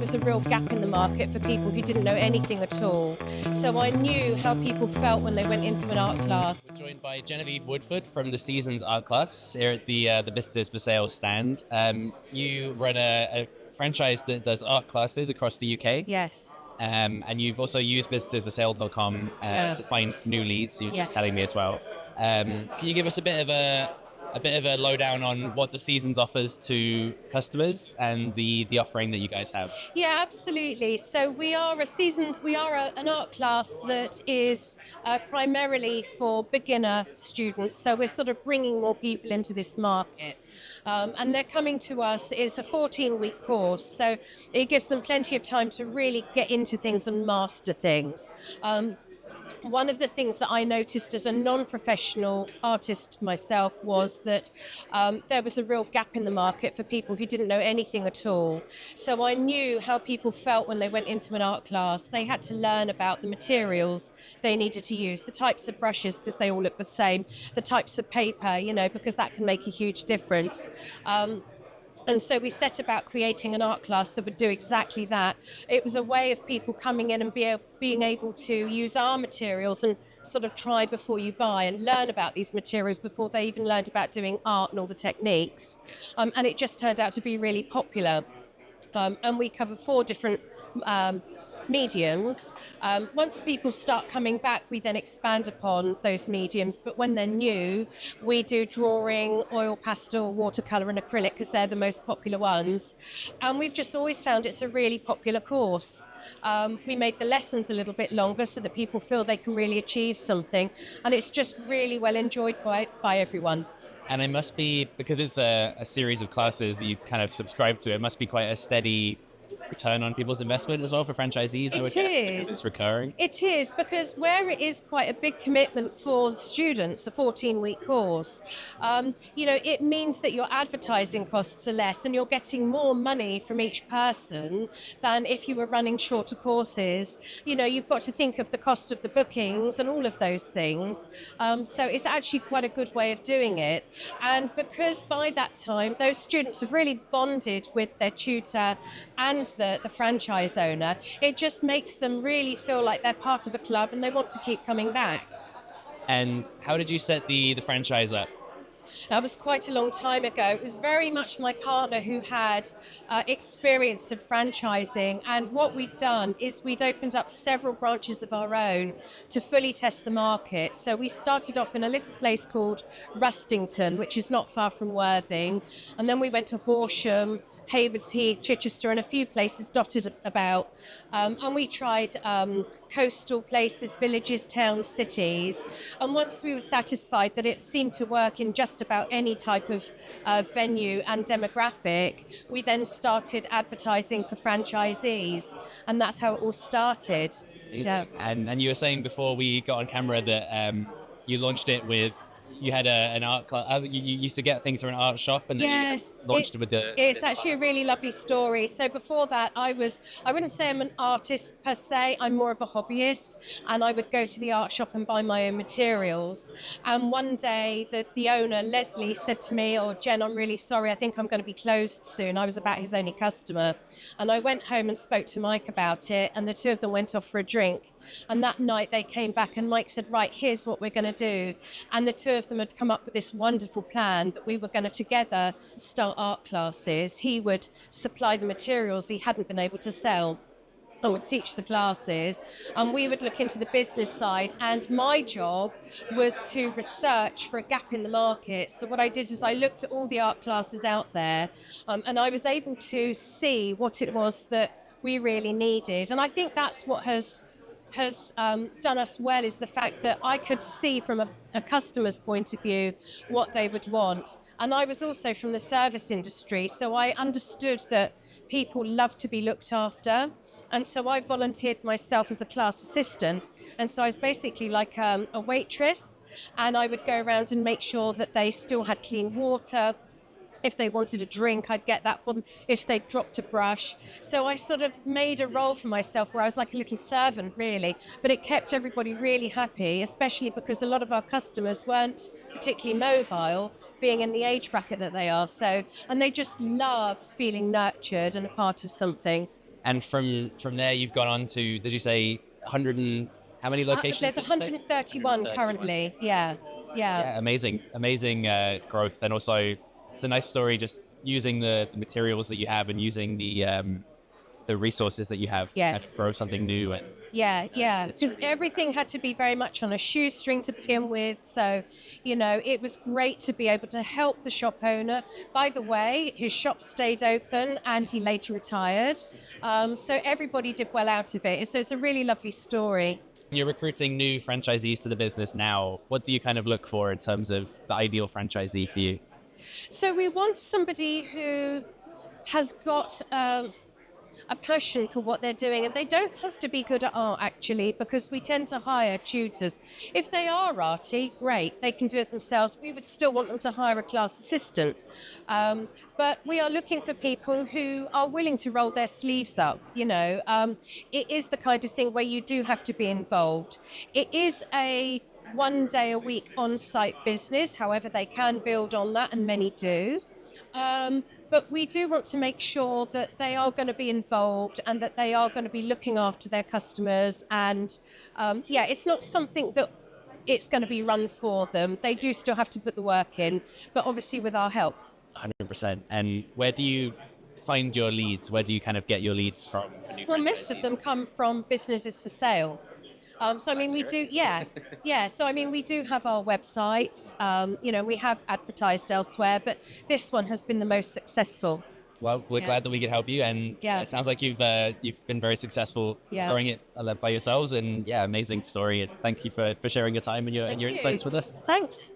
was a real gap in the market for people who didn't know anything at all. So I knew how people felt when they went into an art class. We're joined by Genevieve Woodford from the Seasons Art Class here at the Businesses for Sale stand. You run a franchise that does art classes across the UK. Yes. And you've also used businessesforsale.com to find new leads. You were just telling me as well. Can you give us a bit of a lowdown on what the Seasons offers to customers and the offering that you guys have? Yeah, absolutely. So we are an art class that is primarily for beginner students. So we're sort of bringing more people into this market. And they're coming to us. It's a 14-week course, so it gives them plenty of time to really get into things and master things. One of the things that I noticed as a non-professional artist myself was that there was a real gap in the market for people who didn't know anything at all. So I knew how people felt when they went into an art class. They had to learn about the materials they needed to use, the types of brushes because they all look the same, the types of paper, because that can make a huge difference. And so we set about creating an art class that would do exactly that. It was a way of people coming in and being able to use our materials and sort of try before you buy and learn about these materials before they even learned about doing art and all the techniques. And it just turned out to be really popular. And we cover 4 different mediums. Once people start coming back, we then expand upon those mediums. But when they're new, we do drawing, oil pastel, watercolour and acrylic because they're the most popular ones. And we've just always found it's a really popular course. We made the lessons a little bit longer so that people feel they can really achieve something. And it's just really well enjoyed by everyone. And it must be, because it's a series of classes that you kind of subscribe to, it must be quite a steady return on people's investment as well for franchisees, I would guess, because it's recurring. It is, because where it is quite a big commitment for students, a 14-week course, it means that your advertising costs are less and you're getting more money from each person than if you were running shorter courses. You've got to think of the cost of the bookings and all of those things. So it's actually quite a good way of doing it. And because by that time, those students have really bonded with their tutor and the franchise owner, it just makes them really feel like they're part of a club and they want to keep coming back. And how did you set the franchise up? That was quite a long time ago. It was very much my partner who had experience of franchising, and what we'd done is we'd opened up several branches of our own to fully test the market. So we started off in a little place called Rustington, which is not far from Worthing, and then we went to Horsham, Haywards Heath, Chichester, and a few places dotted about. And we tried coastal places, villages, towns, cities. And once we were satisfied that it seemed to work in just about any type of venue and demographic, we then started advertising for franchisees. And that's how it all started. Yeah. And you were saying before we got on camera that you launched it with, you had an art class. You used to get things from an art shop, and then you launched it with the. It's actually a really lovely story. So before that, I wouldn't say I'm an artist per se. I'm more of a hobbyist, and I would go to the art shop and buy my own materials. And one day, the owner Leslie said to me, "Oh, Jen, I'm really sorry. I think I'm going to be closed soon." I was about his only customer, and I went home and spoke to Mike about it, and the two of them went off for a drink. And that night they came back and Mike said, "Right, here's what we're going to do." And the two of them had come up with this wonderful plan that we were going to together start art classes. He would supply the materials he hadn't been able to sell. I would teach the classes, and we would look into the business side, and my job was to research for a gap in the market. So what I did is I looked at all the art classes out there, and I was able to see what it was that we really needed. And I think that's what has done us well, is the fact that I could see from a customer's point of view what they would want. And I was also from the service industry, so I understood that people love to be looked after. And so I volunteered myself as a class assistant. And so I was basically like a waitress, and I would go around and make sure that they still had clean water. If they wanted a drink, I'd get that for them. If they dropped a brush. So I sort of made a role for myself where I was like a little servant, really. But it kept everybody really happy, especially because a lot of our customers weren't particularly mobile, being in the age bracket that they are. And they just love feeling nurtured and a part of something. And from there, you've gone on to, did you say 100 and how many locations? There's did you say? 131 currently. Yeah, yeah. Yeah, amazing growth. And also, it's a nice story just using the materials that you have and using the resources that you have to kind of Yes. grow something new. And Yeah, yeah, it's because really everything impressive. had to be very much on a shoestring to begin with. So, it was great to be able to help the shop owner. By the way, his shop stayed open and he later retired. So everybody did well out of it. So it's a really lovely story. You're recruiting new franchisees to the business now. What do you kind of look for in terms of the ideal franchisee for you? So we want somebody who has got a passion for what they're doing, and they don't have to be good at art actually, because we tend to hire tutors. If they are arty, great, they can do it themselves. We would still want them to hire a class assistant, but we are looking for people who are willing to roll their sleeves up. It is the kind of thing where you do have to be involved. It is a 1 day a week on-site business, however they can build on that, and many do. But we do want to make sure that they are going to be involved and that they are going to be looking after their customers. And it's not something that it's going to be run for them. They do still have to put the work in, but obviously with our help. 100%. And where do you find your leads? Where do you kind of get your leads from for new Well, most of them franchisees? come from businesses for sale. We do, yeah. So, we do have our websites, we have advertised elsewhere, but this one has been the most successful. Well, we're glad that we could help you, and Yeah. it sounds like you've been very successful Yeah. growing it by yourselves. And yeah, amazing story. And thank you for sharing your time and your Thank your you. insights with us. Thanks.